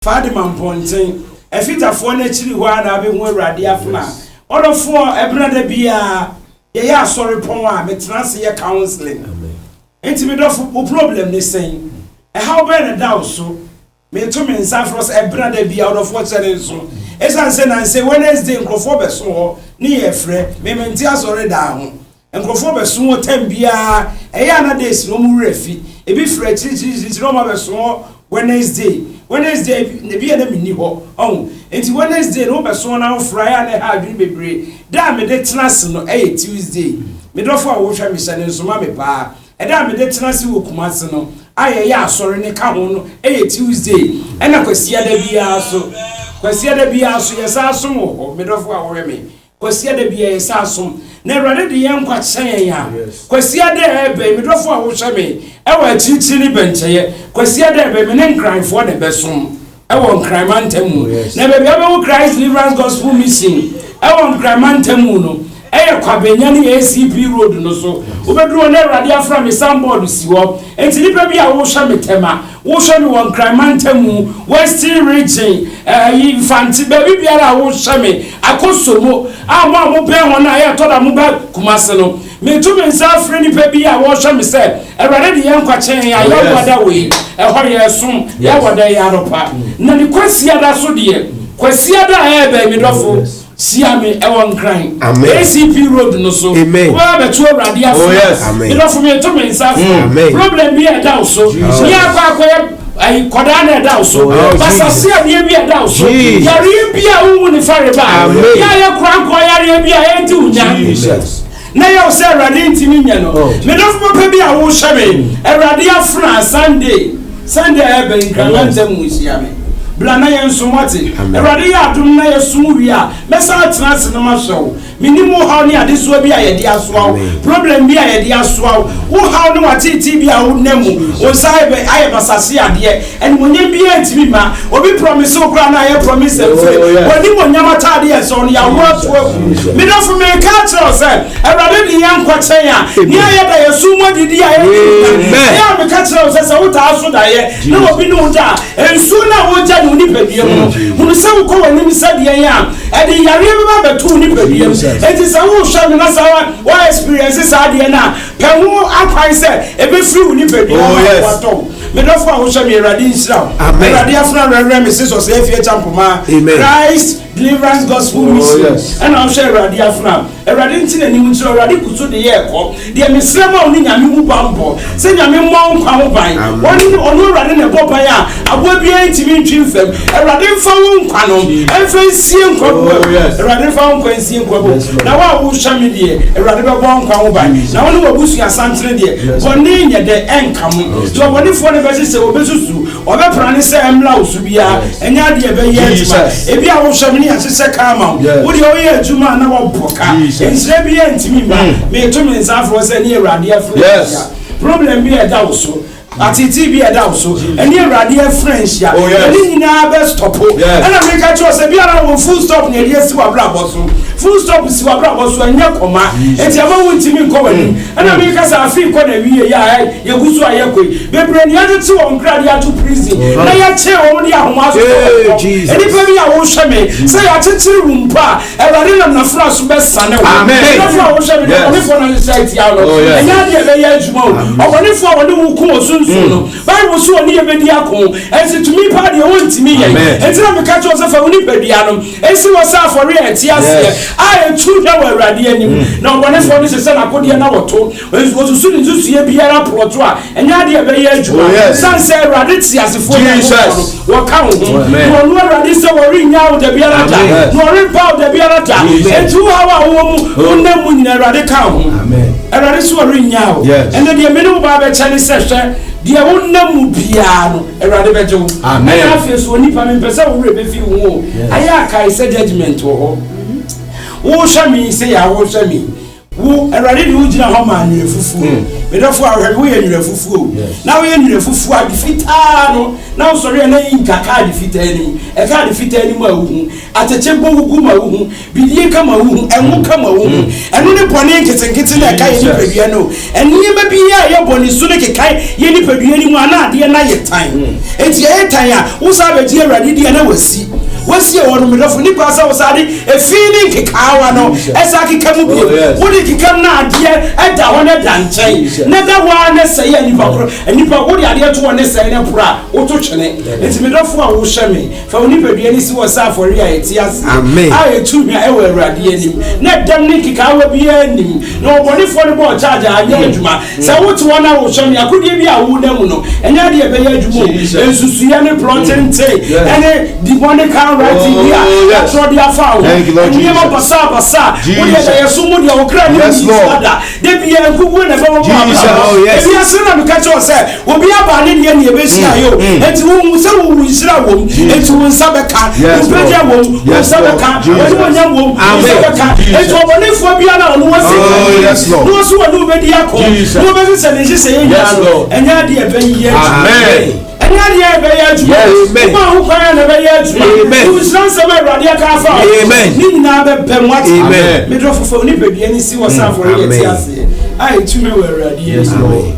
Fadima Pontin, a fit of one actually one having where Radia Fla. All of 4 a brother be a sorry poem, a transient counseling. Intimate of problem, they saying. A how better doubt so. Me to me in Safros a brother be out of what's a so. As I said, I say Wednesday in Crophobe so near Fred, me maintains already down. And Crophobe so 10 beer, a yana days no more refi. A be Fred, it's no so Wednesday, the be an enemy. Oh, it's Wednesday, no person now Friday and I have been be damn it, that's national Tuesday. Me don't for what I'm saying, so mammy pa. And damn it, that's national Kumasano. I sorry, ne come Tuesday. And I could see the beer so. Kwasia da bia so yesasom ho medofo awore me kwasia da bia yesasom na erade de yen kwakyen ya kwasia da ebe medofo awohwe me e wa chichi ni bencheye kwasia da ebe me ne nkranfo de besom e wo nkramantamu na be bia be Christ Deliverance Gospel Mission e wo nkramantamu no e kwabenya ni ACP road no so obeduro na erade afra me sandboard si ho enti ni bia wo hwe me tema wo hwe me won kramantamu Western region infanti baby biara wo hwe me akosomo ama mo be ho na ye toda mo ba kumase no me tu me nsa frɛ ni pa bia wo hwe me se erade de yen kwakyen ya yo wada we ho ye som ya wada ya ropa na ni kwasia da so de kwasia da be me dofo Siame ewon crying. ACP road no so. Wa be to awrade afa. You know for me to me self. Problem be a down so. Ni akwa ai koda na down so. Basase a be a down so. Yare bi a wu ni fare ba. Ya ye kranko yare bi a enti unya. Jesus. Na yo say awrade ntimi nya no. Me no for pe bi a wo hweme. Awrade afra Sunday ebe nkranta mu siame. Blana yenso wate erade ya adum na yesu wi a mesa atena ma hwew minimu haw ne ade so bi a ye de asoa problem bi a ye de asoa wo haw ne wate ti bi a wo nemu o sai be aye basase ade en monye bi antimi ma obi promise okra na aye promise enfre woni monyama tade ye so ne ya wo ato mi do fu me ka tro se erade de yan kwakyen a ne aye da yesu modidi a ye ya me ka tro se wo ta aso da ye na obi no da ensu na wo ja ni pediem hunu se wo ko wani mi sadie ya e de yare be ba betu ni pediem e ti se wo hwa me na sa wa experience sadie na pe wo akwan se e be free ni pediem wato me do fo a wo hwa me erade nsira erade afra rere me se so se afie champoma Christ Deliverance Gospel Mission and I'm sure erade afra erade ntine ni mu ntiro erade kuso de ye ko de me srema oni nyame mu bambo se nyame mo nkwa ho ban woni ono erade ne bo ban a abo bia ntimi ntwimfam erade mfa wo nkwa no emfa sie nkwa bo erade mfa wo nkwa sie nkwa bo na wa wo hwa me de erade be bo nkwa ho ban na woni wabusu asantere de woni nye de enkam so woni fo ne be se obesusu obepra se emla osubia enya de be ye ebi a wo hwa me ni asese kama wo de oye adwuma na wo boka ensre bi ntimi ma me to me nsafo se ni erade afro problem bi e da wo so atiti bi e da wo so eni erade friends ya eni nyina be stop ana me ka cho se bi ara wo full stop ne ye si wa bra boso full stop si wa bra boso enya koma enti ama wo ntimi nko wani ana me ka sa afi ko na wiye ya ye gusu aye koi bebre ni ade ti won kra dia to prison na ya che wo ni ahoma so eni pe bi ya wo hweme se ya titiri rumpa erade na fra so be sane wo na fra wo hweme oni fo na site ya lo enya de be ya adwuma o oni fo woni wo ko so no Bible so oni e be dia ko ensi to me pa de won timi ye enti na me ka cho se fa woni badua no ensi wo sa for re ati ase I tu da wa awrade anim na woni fo ni se na kodie na woto wo susu ni susu ye biara ploto a enya de e be ye adwuma san se awrade ti ase fo wo ka ho no awrade se wo ri nya wo de biara ta no ri pa wo de biara ta etu hawa wo mu wonam mu nyina awrade ka ho awrade so ri nya wo ene de me no ba be chane se hwe dia wonam mu bia no awrade beje wo amen afi so nipa me pese wo re be fi wo aya kai se judgment wo wo hwa mi se ya wo hwa mi wo awrade de wo gina ho ma na efufu medafo ahwe wo ye nwura fufuo na wo ye nwura fufuo ade fitaa no na wo sori na yin kaka ade fitaa ni e ka ade fitaa ni ma wo atete bo wugu ma wo bidie ka ma wo enwo ka ma wo eno ne bone nketenkete na ka ye ni padua no enie ma bi ya ye bone su ne kekai ye ni padua ni mu ana ade na ye tan enti ye tan a wo sa ba die awrade die na wasi e wono medafo ni pa sa wo sa de e feeling kekawa no esa kekamu bi wo de kekam na ade e da ho na danchen na da wa na sey anipa pro anipa wo de ade to ne sey na pro wo to twene enti medafo a wo hweme fa wo ni padua ni si wo sa afori a eti ase a etu hia e wo awrade anim na dam ni kekawa bi anim na oboni fo ne bo charge anya adwuma se wo to na wo hweme akodie bi a wo na mu no enya de e be ya adwuma ensusu ya ne protente ene demonic right here that's what they are found and you must basa we are sumu dia okra ni sada de bia nkugu na be mo e bia so na me ka cho say obi aba ne ne e be sia yo enti wo se wo wisira wo enti wo nsa be ka wo be dia wo nsa be ka wo nya wo nsa be ka enti wo ne fo bia na wo se no so wo be dia ko wo be se ne se ye nya no enya de e be ye amen anya be ya ju amen ma hu kwa na be ya ju amen you stand some radio ka fa amen ni na be be what amen me do fofo ni pedua ni si wo san for ye ti ase ai tume we radio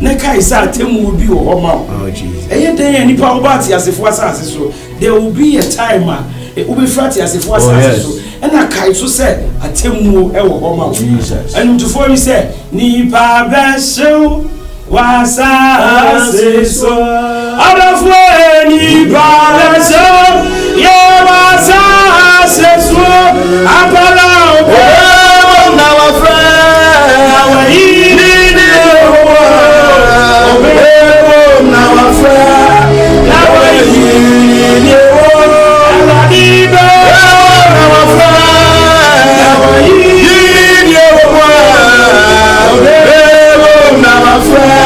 na kai sa temu bi wo ho ma oh jesus eye den ya nipa wo ba ti ase fo asase so there will be a time u be frati ase fo asase so na kai so say atemu e wo ho ma jesus and to for you say nipa be so wasa seso adafweni balaso ye wasa seso apala obo na wafra awayini ne obo na wafra awayini ne aladiba na wafra awayini ne obo na wafra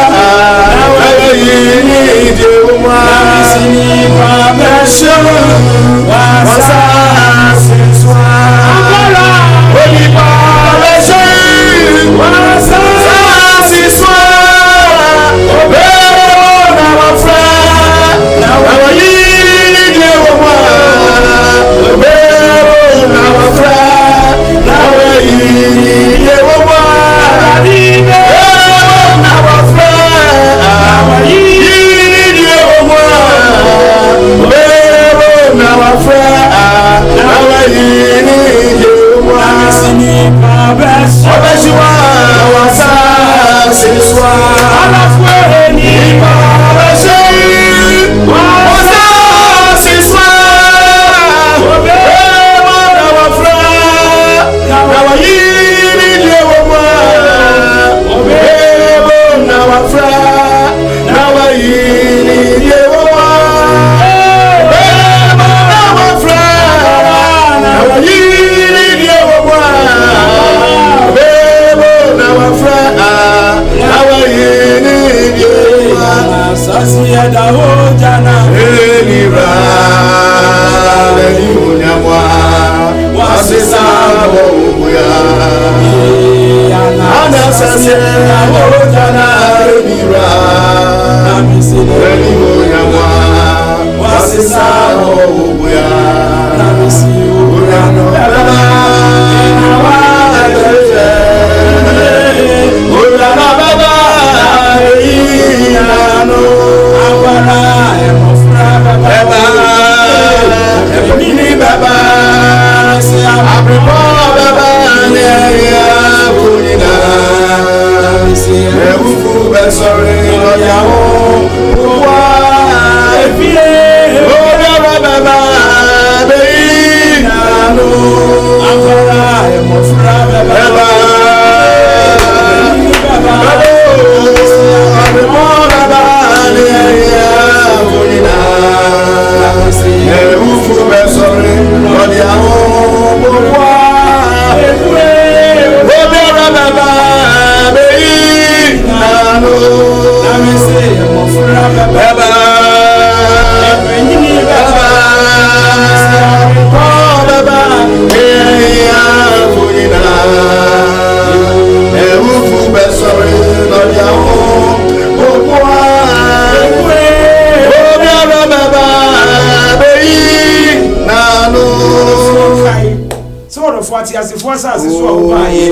for atiasefo asase so wo ba ye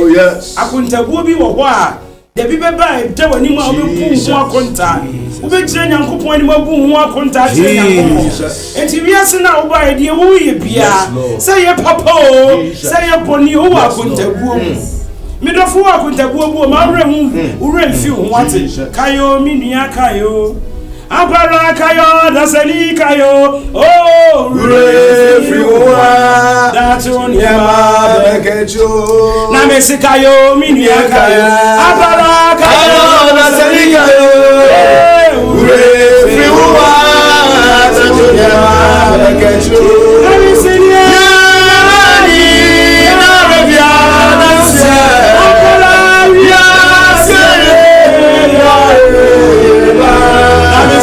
akontabuo bi wo ho a de bi beba e da wani ma obeku ho akonta obekire nyankopon ni mabu ho akonta kire nyankopon enti wiase na wo ba ye de wo ye bia say ye papa o say ye boni o akontabuo mu midofo akontabuo bu ma wure hu wure mfi ho ate kayo minua kayo Abara kayo daseli kayo oh wure mfi ho that on yema bekecho na mesi kayo minua kayo abara kayo daseli kayo wure mfi ho that on yema bekecho na mesi ni na rebia na se abara ya se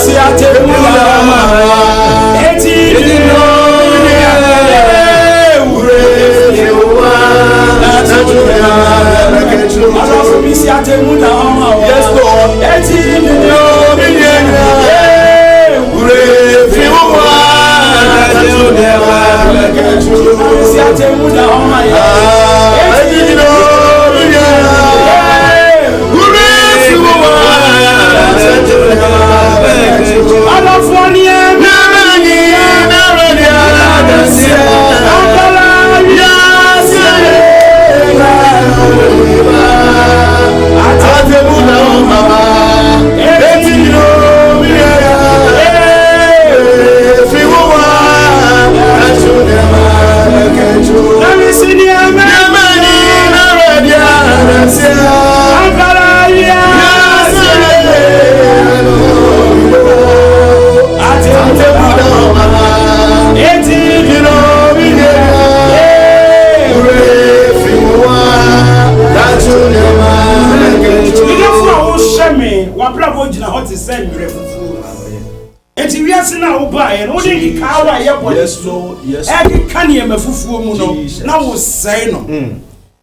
si atemula eti dino ure yewa natuya bekecho alafu mi si atemula yes Lord eti dino ure yewa natuya bekecho mi si atemula eti dino ure yewa natuya California, yes Lord yes can ye mafufuo mu no na wo sei no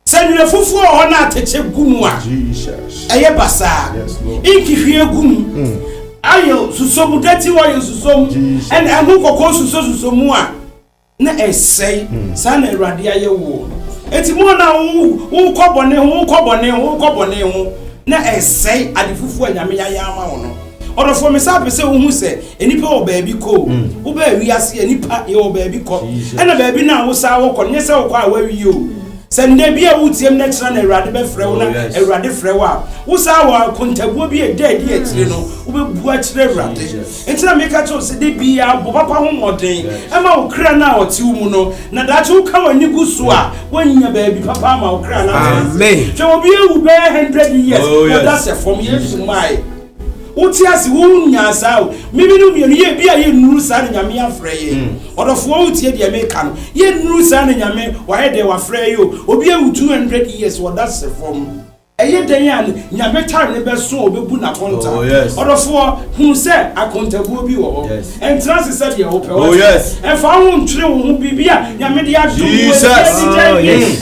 senure fufuo ho na ateche gumu a Jesus eye basa inkihwie gumu ayo susomu dati wo yo susomu and amu kokko susomu a na esei sa na awurade aye wo enti mo na wo kobone ho na esei ade fufuo anyame ya ama wo no Odo for me say pese wo hu se enipa o baabi ko wo ba wi ase enipa ye o baabi ko ena baabi na wo sa wo ko nye se wo ko a wa wi o se nde bia wo tiem na kira na awurade be frɛ wo na awurade frɛ wo a wo sa wo kontabuo bi e da di akire no wo be bu akire awurade entina me ka cho se de bia bo papa ho moden ema wo kira na o ti wo mu no na da cho ka wani gu so a wanya baabi papa ma wo kira na amen so obi e wo be 100 years what that's from years my Utiasi wunya sao mibinu mienu ye bia ye nuru sa na nyame afrɛ ye odofo utie de meka no ye nuru sa na nyame wa ye de wa frɛ yo obi e 200 years what that's from eye den ya nyame tar ne beso obebu na konta odofo hu se akontabuo bi wo ho entrance se de wo pe e fa hu ntwere wo hu bibia nyame de adum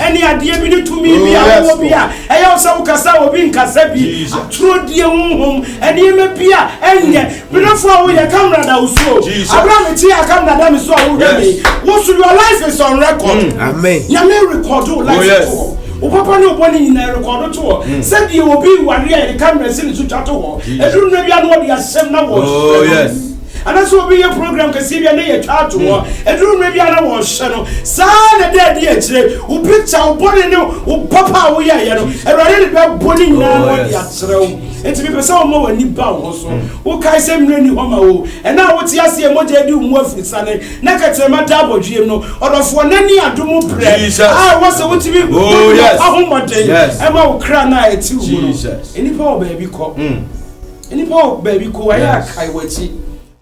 eni ade bi ne tumi bi a wo bi a eye wo sa wo kasa wo bi nkasa bi atro die hu eni me bia enye bidofo wo ye camera da uso abraham ti ya camera da mi so wo hwe wo so your life is on record amen nyame record your life o papa no boni nyina record to said you will be wari e camera sin to chat to eduru na bia no de asem na wo and that's what be your program can see bia na ye chat to eduru na bia na wo hye no sa na de de akire o picture o boni no o papa wo ye no erade de be boni nyina no de akire wo enti be pesa o ma wani ba wo so wo kai se mre ni ho ma wo e na wo ti ase moja di mu afisane na katrema da bodwiem no odofo nani adomo pre wo se wo ti bi ahomode e ma wo kra na eti wo no enipa o baabi ko enipa o baabi ko aya kai wachi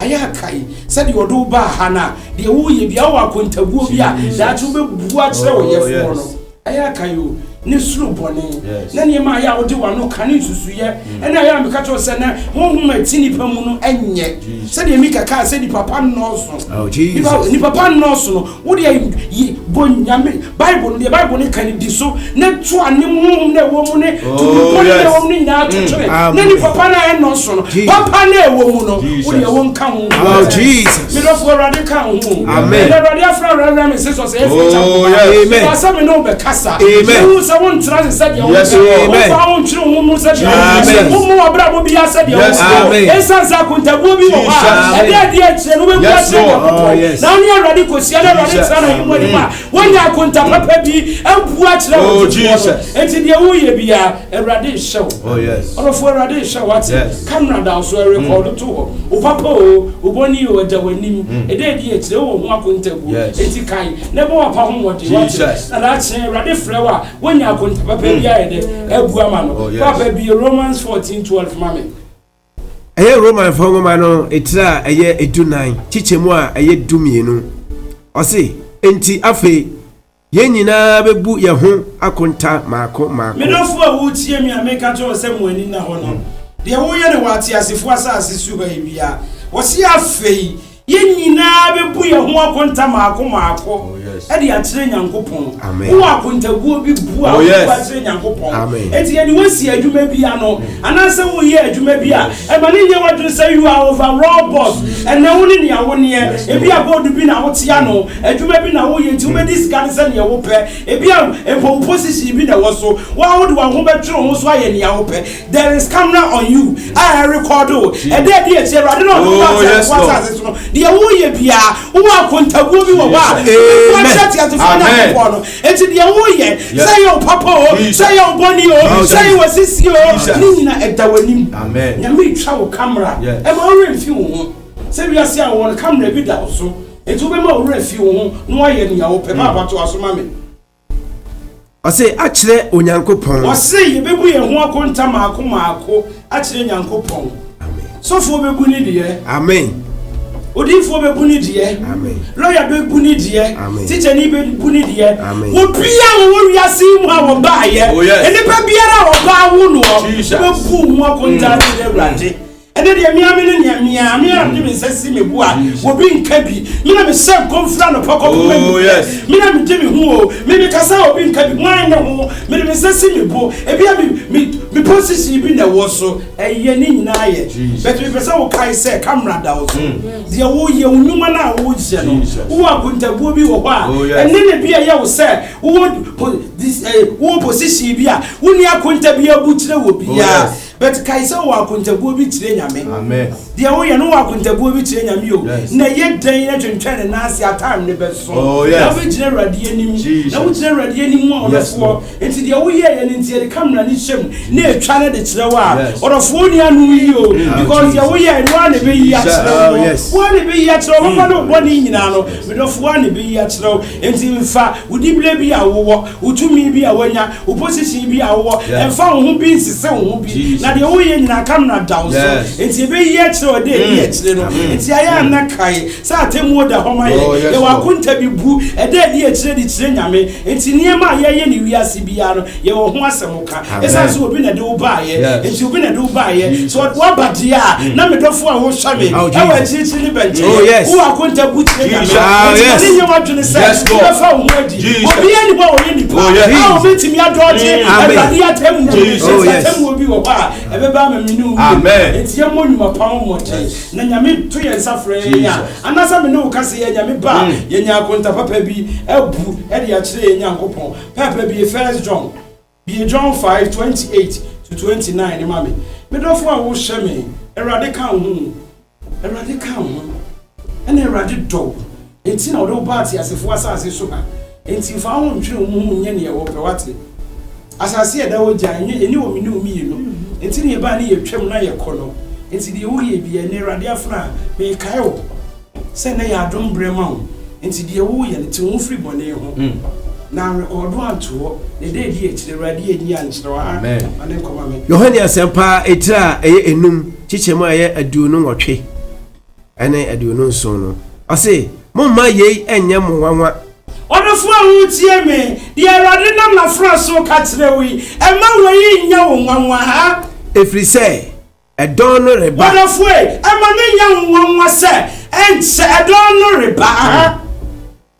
aya kai said you do ba hana de wo ye bia wo akontabuo bia da tu be bu a kire wo ye fo no aya kai o ne suru bɔne na nneɛma a yɛ a wode wano ka ne nsusuiɛ ɛna yɛ a meka kyerɛ sɛ na honhom a ti nipa mu no ɛnyɛ sɛdeɛ mi kaka sɛ nipa pa nnɔɔso nipa pa nnɔɔso no wode bɔ nyame bible no deɛ bible no ka ne di so na to a ne honhom na ɛwɔ mu ne to bɔne na ɛwɔ mu no nyinaa to kyerɛ na nipa pa na ɛnnɔɔso no papa na ɛwɔ mu no wode ɛwɔ nka ho medɔfo awurade ka ho awurade afra awurade me sɛ sɛ sɛ ɛfiri asɛm ne wobɛkasa ɛhu sɛ wontra se sɛdeɛ wofa wontwere wo mu sɛdeɛ womu wɔbrɛ mo bia sɛdeɛ wo ɛsiane sɛ akontabuo bi wɔ hɔ a ɛde ade akyerɛ no wobɛbu akyerɛ nyankopɔn na wone awurade kɔsia ne awurade tera no ahemmɔ anim a wonya akonta papa bi abu akyerɛ wo enti deɛ woyɛ bia awurade hyɛ wo ɔdɔfoɔ awurade hyɛ wo ate camera da so ɛrekɔdo to hɔ wo papa o wobɔne o agya w'anim ɛde adi akyerɛ wo ho akontabuo enti kan na ɛbɔ wapa ho wɔde wate na daakyerɛ awurade frɛ wo a wonya akonta papa bi ayɛ dɛ abu ama no papa bi Romans 14:12 mame ɛyɛ Roman fɔngoma no etira ɛyɛ edunan chichemu a ɛyɛ dumienu ɔse enti afe yɛn nyinaa bɛbu yɛn ho akonta maako medɔfo a wotie mi a meka kyerɛ sɛ mo ani na hɔ no deɛ woyɛ ne wate asefo asase su ha bia wɔse afe yɛn nyinaa bɛbu yɛn ho akonta maako ɛde akyerɛ nyankopɔn wo akontabuo bi bu a wo akyerɛ nyankopɔn enti yɛde wasi adwuma bi ano anaasɛ woyɛ adwuma bi a ɛma ne nyɛ wadwene sɛ you are overall boss ɛnɛ wo ne nea woneɛ ebi a board bi na wotea no adwuma bi na woyɛ nti wobɛdi sika ne sɛ nea wopɛ ebi a mpo position bi na wɔ so wo wode wɔn ho bɛtwere ho so ayɛ nea wopɛ there is camera on you I record o ɛde adi akyerɛ awurade na ɔno ba sɛ asase so no deɛ woyɛ bia wo akontabuo bi wɔ hɔ a eti deɛ woyɛ sɛ yɛ wo papa o sɛ yɛ wo bɔne o sɛ yɛ wo sisi o ne nyina ɛda w'anim nyame twa wo camera ɛma worɛ mfi wo ho sɛ wiase a wɔn camera bi da wo so eti wobɛma worɛ mfi wo ho na woayɛ nea wopɛ papa to aso ma me ɔse akyerɛ onyankopɔn ɔse yɛbɛbu yɛn ho akonta maako akyerɛ nyankopɔn sɔfoɔ bɛbu ne deɛ amen odinfo be buni die amen lawyer be buni die teacher ni be buni die wo bia wo wiase mu a wo ba ye enipa biara wo ba wo no be bu ho akonta ne Awurade ene de miame ne miame de me sesi me bu a wo bi nka bi me na me se konfra no pokoko me na me de me hu o me kasa obi nka bi wan ne ho me de me sesi me bu e bia me position bi na wo so eye ni nyina ye but me pesa wo kai se camera da wo so de wo ye unuma na wo je no wo akontabuo bi wo ho a ene ne bia ye wo se wo position bi a wo ni akonta bi abu kire wo bia but kai se wo akontabuo bi kire nyame amen de wo ye no wo akontabuo bi kire nyame o na ye dan na twentwene na ase atam ne be so na wo kire Awurade anim na wo kire Awurade anim a onofo enti de wo ye ye ne ntie camera ni hyem na etwa na de kire wa onofo ni anu yi o because ye wo ye no na be yi a kire wo na be yi a kire wo ba no bo ni nyina no onofo na be yi a kire enti mfa wo dibile bi a wo utumi bi a wanya wo position bi a wo emfa wo ho bi nsise wo ho bi na de wo ye nyina camera down so enti e be yi a kire o de yi a kire no enti aya na kai sa atemu da homa ye wa kunta bi bu e de yi a kire di kire nyame enti niema ye ni wiase bia no ye wo ho asem ka esa so obi na de wo ba ye enti obi na de wo ba ye so wa badia na medofo a wo hwa me e wa chichi ni benche wo akunta bu kire nyame enti ni nyema dwene se e fa wo adi obi ye ni ba wo ye ni pa a obi timi adoje e badia tem tem obi wo ba e be ba maminu amen enti ye mo nyuma pa mo na nyame to ye nsafre ya anasa me ne wo kase ye nyame ba ye nya akunta papa bi ebu e de a kire ye nyankopon papa bi 1 John be John 5:28 to 29 mama me do fo a wo hye me Awurade ka ho ene Awurade do enti na wo ba ti asefo asase so ha enti fa ho ntwe mu nye ne wo pe wate asase e da wo gya eni wo mini omi no enti ne ba ne ye twam na ye kono enti de wo ye bi ene Awurade afra me kai wo se na ya dom brema wo enti de wo ye ne ti wo firi bone ho na record one to the day die kire Awurade eni ankyerɛ amen ane koma me Yohane asempa etira eye enum chichemu aye aduonu nwotwe ene aduonu nso no ase momma yei enye mo wanwa ɔdɔfo a wotie me de Awurade nam na franso ka kyerɛ wi ɛma wei nya wo nwanwa ha efiri sɛ ɛdɔn no reba ɔdɔfo ɛma ne nya wo nwanwa sɛ ɛnkyɛ ɛdɔn no reba ha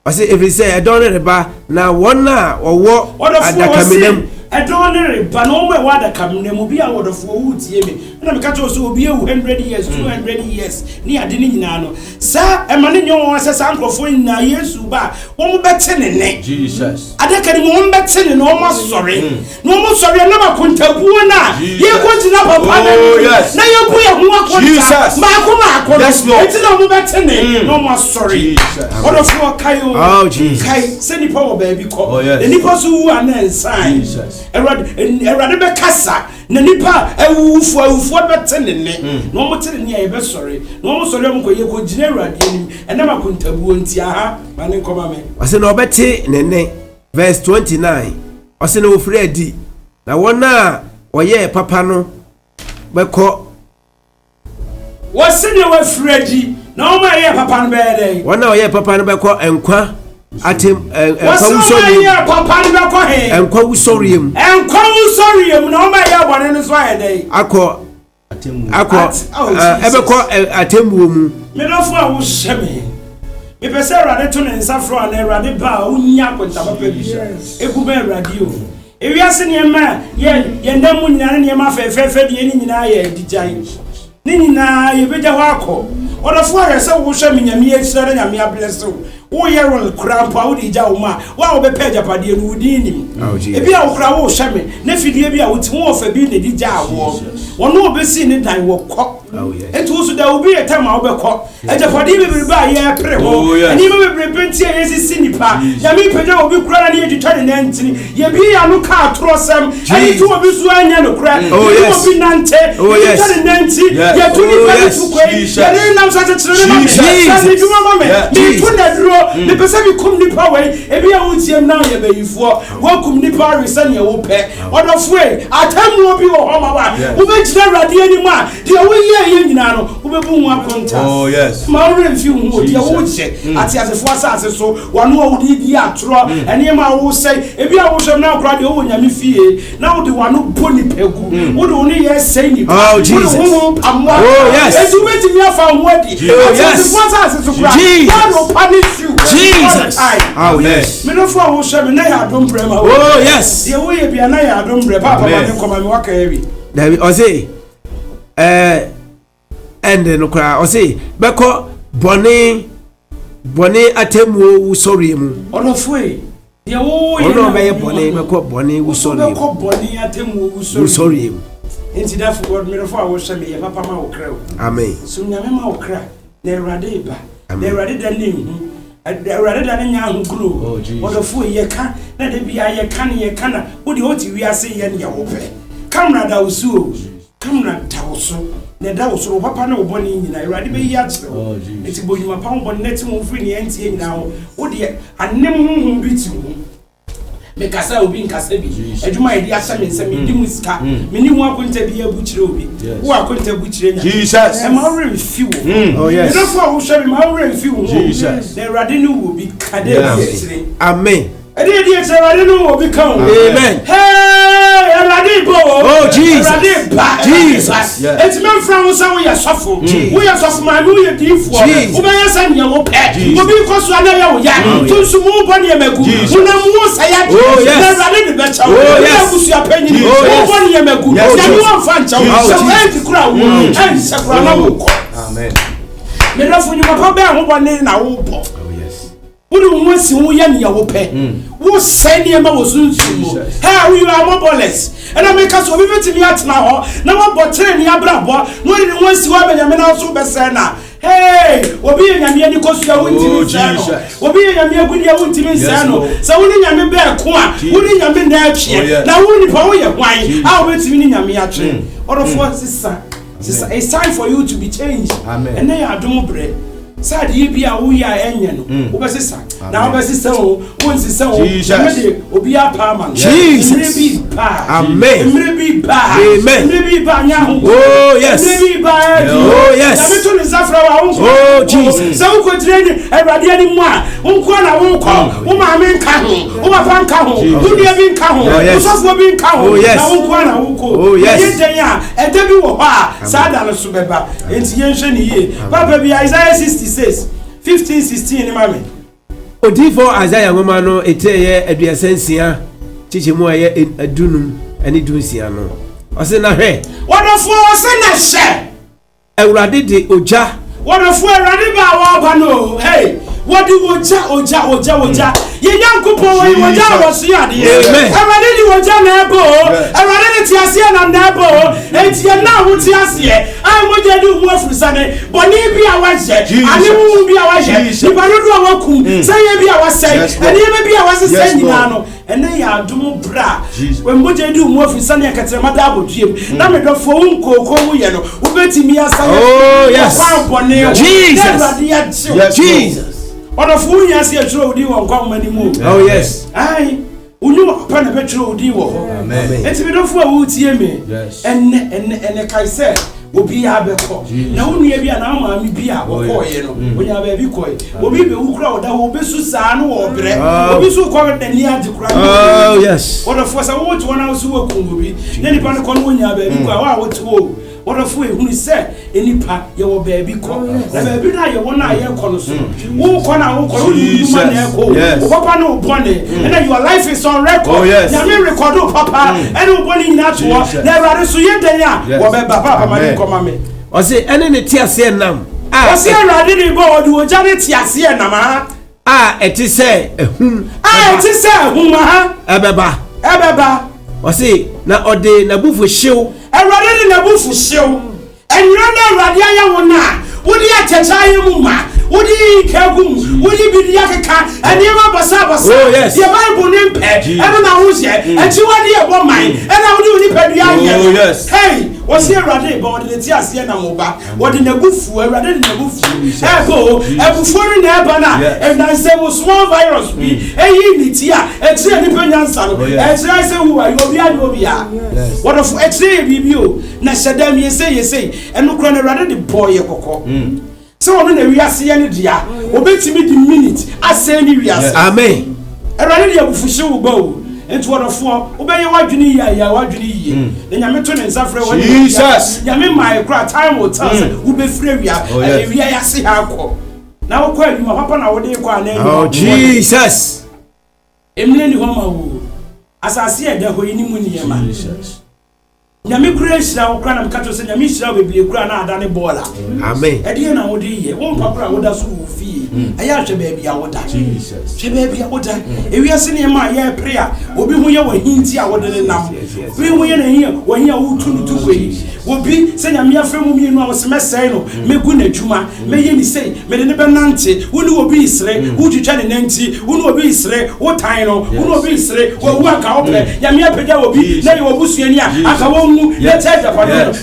ɔsɛ efiri sɛ ɛdɔn no reba na wɔn a wɔwɔ adakaminam ɛdɔn no reba na wɔn a wɔwɔ adakaminam obi a ɔdɔfo wotie me na me ka kyerɛ so obi ewu 100 years 200 years ne ade ne nyinaa no saa ɛma ne nya wɔn sɛ saa nkurɔfoɔ nyinaa Yesu ba wɔn bɛte ne ne Jesus adaka ni wɔn bɛte ne na wɔn asɔre na wɔn sɔre na ma kontabuo na yɛ kɔntina papa na yɛ bu yɛ ho akɔnta maako eti na wɔn bɛte ne na wɔn asɔre ɔdɔfo kayo kai sɛ nipa wɔ baabi kɔ nipa so wu ana nsan Awurade bɛkasa na nipa awufoɔ bɛte ne ne na wɔn te ne yɛ bɛsɔre na wɔn sɔre wɔn kɔ yɛ kɔ gyina Awurade anim ɛnam akontabuo nti aha ma ne nkɔma me ɔsɛ na ɔbɛte ne ne verse 29 ɔsɛ na wɔfiri adi na wɔn a wɔyɛ papa no bɛkɔ wɔsɛ na wɔfiri adi na wɔn a yɛ papa no bɛyɛ dɛ wɔn a wɔyɛ papa no bɛkɔ nkwa atem nkwa wusɔriem na wɔn a yɛ abɔne no so ayɛ dɛ akɔ ɛbɛkɔ atemmuo mu medɔfo a wohyɛ me mepɛ sɛ Awurade to ne nsa frɔ a na Awurade ba a wonya akontaba pa bi egu bɛ Awurade o ewiase nneɛma yɛnda mu nyinaa ne nneɛma fɛfɛɛfɛ deɛ ne nyinaa yɛ adigyan ne nyinaa yɛbɛgya hɔ akɔ ɔdɔfo a yɛ sɛ wohyɛ me nyame ahyira na nyame ablɛse wo yɛ rol kura mpo a wode gya wo ma wo a wobɛpɛ agyapadeɛ no wodi nim ebi a wo kura wo hyɛ me na fidie bi a wotim wo fa bi na di gya awoɔ wɔno obɛsi ne dan wɔ kɔ enti wo so da obi yɛ tam a wobɛkɔ agyapadeɛ bebrebe a yɛpere hɔ ɛnima bebrebe nti a yɛsisi nipa nyame pagya obi kura na ne yɛtwitwa ne nantini yɛbi ya no ka atorɔ sɛm ɛne to obi so anya no kura yɛbi obi nante yɛtwa ne nanti yɛto nipa ne to kwai yɛne nam sa kyekyere ne ma me sa ne dwuma ma me meto na duro mepɛ sɛ mekum nipa wei ebi a wotiam na yɛ bayifoɔ woakum nipa awe sɛneɛ wopɛ ɔdɔfoe atammuo bi wɔ hɔ ma wa wobɛgyina Awurade anim a deɛ woyɛ yɛ nyinaa no wobɛbu ho akonta ma worɛ mfi wo ho deɛ wogyɛ ate asefoɔ asase so wano a wode di atorɔ ɛnneɛma a wosɛe ebi a wohyɛm na akora deɛ wowɔ nyame fie na wode wano bɔ nipa gu wode wo ne yɛ sɛe nipa wode ho pammoa ɛnti wobɛtumi afa ho adi ate asefoɔ asase so kora God will punish you Jesus. Oh yes. Me no for wo hwe me na ya adom brɛ ma. Oh yes. Ye wo ye bia na ya adom brɛ papa ba me koma me waka ewi. David ɔse ɛnde no kora ɔse bɛkɔ bɔne atemmuo wusɔre mu. Ɔlɔfoe. Ye wo ye no bɛyɛ bɔne bɛkɔ bɔne wusɔre mu. Bɛkɔ bɔne atemmuo wusɔre mu. Enti da for God me no for wo hwe me ye papa ma wo kra. Amen. So nyame ma wo kra na Awurade ba. Na Awurade da nim. Awurade da ne nya ahuguro ɔdɔfo yɛ ka na de bia yɛ ka ne yɛ ka na wo de oti wiase yɛ ne yɛ wo pɛ kamera da usuo kamera da uso na da uso papa na wo bɔne nyina Awurade bɛ yi akyerɛ eti bonyuma pa wo bɔne na ti wo firi ne antie nyina wo de anem honhom bi ti wo me kasa obi nkasa bi adwuma yɛ de ahyɛ me nsɛm me di mu sika me ni ho akonta bi abu kyerɛ obi wo akonta bu kyerɛ nya Jesus e ma wore mfi wo yes no for wo hwɛ me ma wore mfi wo Jesus na Awurade no wo bi kade bi kyerɛ amen ɛde di Awurade no wo bi ka wo amen hey Awurade bo oh Jesus Awurade ba Jesus eti me mfra wo sa wo yɛ sɔfo wo yɛ sɔfo ma wo yɛ difoɔ wo bɛ yɛ sa ne wo pɛ obi kɔ so ana yɛ wo ya tunsu mu bɔ ne magu wo na mu sa ya Awurade de bɛ kyɛw wo yɛ busua panyin wo bɔ ne magu ya ne wo mfa nkyɛw sɛ wo enti kura wo ɛn sɛ kura na wo kɔ amen me dafo nyuma pa bɛ ho bɔ ne na wo bɔ wo wo si wo ya ne wo pɛ wo sɛ ne ma wo sunsun mo ha we are mobiles and I make us obi betimi atena ho na wo bɔ tere ne abrabɔ no ne wo si wo abanyame na so bɛ sɛ na hey obi nyame ani kosua wo ntimi sɛ no obi nyame agudi wo ntimi sɛ no sɛ wo ne nyame bɛ ko a wo ne nyame na atwe na wo nipa wo yɛ hwan a wo betimi ne nyame atwe orofo sisa it's time for you to be changed amen and na adom bre sad ye bia wo ya enye no wo besisa na wo besisa wo wonsisa wo me de obi apa man Jesus pa. Amen. Emre bi pa. Amen. Emre bi pa nyahu. Oh yes. Emre bi pa. Oh yes. Yami to ni safra wa unko. Oh Jesus. Sa unko tireni Ewurade ani mu a unko na unko. Wo ma me nka ho. Wo ma fa nka ho. Wo dia bi nka ho. Wo sofo bi nka ho. Na unko na unko. Oh yes. Ye den a ede bi wo ha. Sa da no so beba. Enti ye nhwe ni ye. Papa bi Isaiah 66 15-16 ni mame. Odifo Isaiah ngoma no eteye aduasansia chichemu aye adunum ani dunsia no. Ose na hwe. Wonderful ose na hye. Ewurade de oja. Wonderful Ewurade ba wa ba no. Hey. What do oja ye nyankopo we oja wo so yade Ewurade di oja na ebo Ewurade di tiase na ebo enti ye na wo tiase ai mo je di mu afusane boni bi a wa je ani mu bi a wa je ni ba do a wa kum say ye bi a wa say ani ye bi a wa say nyina no ene ya adum bra we mo je di mu afusane akatere mada aboduem na me do fo nkoko mu ye no wo betimi asa ye Jesus Odo fu nya se aturo odi wo kwa mani mu. Oh yes. Ai, unyu papa na beturo odi wo ho. Amen. Enti me do fu a wo tie me. Enne kai se obi ya beko. Na unu ye bia na ama mi bia wo koye no. Onya ba bi koye. Obi be wukura oda wo besu saa no wo bre. Obi su ko na ni ade kura. Oh yes. Odo fu sa wo ti wona wo su wo kungobi. Ne ni pa no ko no onya ba bi kwa wa wo ti wo. Wonderful ehunu se enipa ye wo baabi ko na baabi na ye wona ye ko no so wo ko na wo ko wo duma na ko wo papa no bone and your life is on record ya me record o papa and wo bone nyina to na Ewurade so ye dan a wo be papa ma ni ko ma me o se ene ne tiase nam o se Ewurade ni bo odi wo ja ne tiase nam a eti se ehum eti se ehum ha ebeba o se na ode na bufu hyew Ewurade ni na bufu hyew enwira na Ewurade aya wona wodi achecha ye mu ma wodi kagum wodi bidia keka eniema basa ye Bible ne mpe eno na wo hye echi wodi e bo man ena wodi padua ye hey wasi Ewurade ba wodi ti ase na mo ba wodi na bufu Ewurade ni na bufu ego ebufu ni na eba na enanse mo small virus bi eyi ni ti a eti ni penyansa no eti se wu ayo obi a wonderful eti bibi o na shedam yesey eno kro na Ewurade di boy kokko so ono na wiase ye ne dia obetimi di minute ase ni wiase amen Ewurade di abufuhye wo ba o enti wonderful obeye wadwene ya wadwene yi na nyame to ne nsafre wo Jesus nyame mai kra time will tell wo be free wia ya se ha ko na wo kwa adwuma papa na wo de kwa na oh Jesus emne ni homa wo asase e da ho ni mu ni yema nyame kura hira wo kra na mkato se nyame hira wo bebie kura na ada ne bola amen ede na wo de ye wo papa wo da so wo fi aya hwe baabi a wo da Jesus hwe baabi a wo da ewiase ne ma ya prayer obi hu ye wo hinti a wo de nam obi hu ye na hia wo hia wo tunu tu koi obi se nyame afre mu mienu a wo se mesai no megu na dwuma me ye ni sei me de ne benante wo ni obi isre wo twitwa ne nanti wo ni obi isre wo tan no wo ni obi isre wo wu aka wo pre nyame apagya obi na ye wo busuani a aka wo let's head up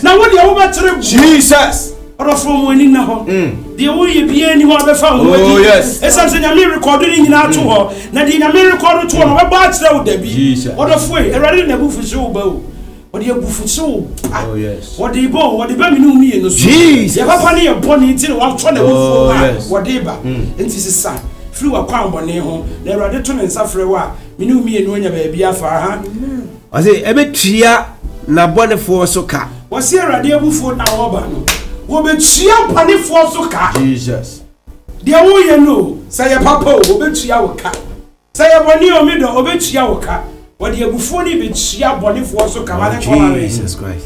now what you over Jesus or from winning now the way be anyone ever found yes it's something a miracle doing out to her now the miracle to one about there be what of way already in the booth is bow what you booth so oh yes what the bow what the baby knew me in the Jesus your papa near bonnie till one trying to whatever and this is sad through a crown bonnet home there are the two and suffer wa me knew me and when your baby afar I say ebe tria na bonefo so ka wasi Ewurade abufo na wo ba no wo betua bonefo so ka Jesus de wo ye no say ye papa wo betua wo ka say ye boni o mi do o betua wo ka wo de abufo ni betua bonefo so ka ma ne Jesus Christ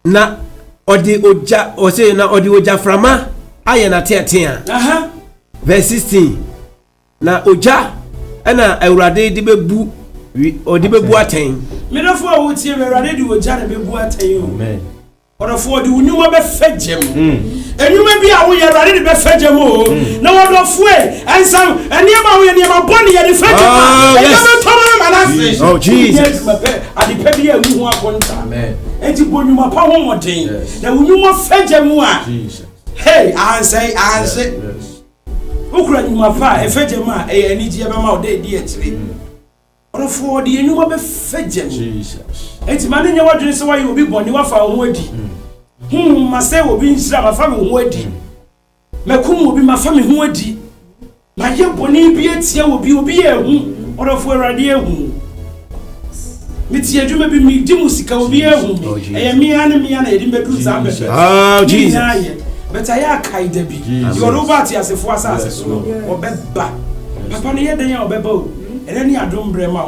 na odi oja o say na odi oja frama aye na teatea verse 16 na oja na Ewurade de bebu odi bebu aten medafo a wo tie Ewurade di oja na bebu aten o amen odofo di unwuma be fagem enwuma bi a wo ye Ewurade di be fagem o na wodofo ensam eniema wo ye niema boni ye di fagem enema tomo manase oh Jesus adi pe bi enu ho akonta amen enti bonwuma pa ho moden na unwuma fagem a Jesus hey ansay ukura nyuma fa e fagem a e aniji e be ma o de di akire ɔdɔfoɔ de enwuma bɛfɛ gye Jesus. enti ma ne nyɛ wadwene sɛ wayɛ obi bɔne wafa wo ho adi ma sɛ obi nhyira mafa me ho adi makum obi mafa me ho adi mayɛ bɔne bi atia obi yɛ ahu ɔdɔfoɔ Awurade ahu meti adwuma bi medi mu sika obi ahu ɛyɛ mia na yɛde mbɛduru saa bɛbɛ Oh Jesus. but ayɛ akae da bi yɛɔde woba ate asefoɔ asase so no ɔbɛba papa no yɛ dɛn a ɔbɛba o ɛnɛ ne adom brɛ ma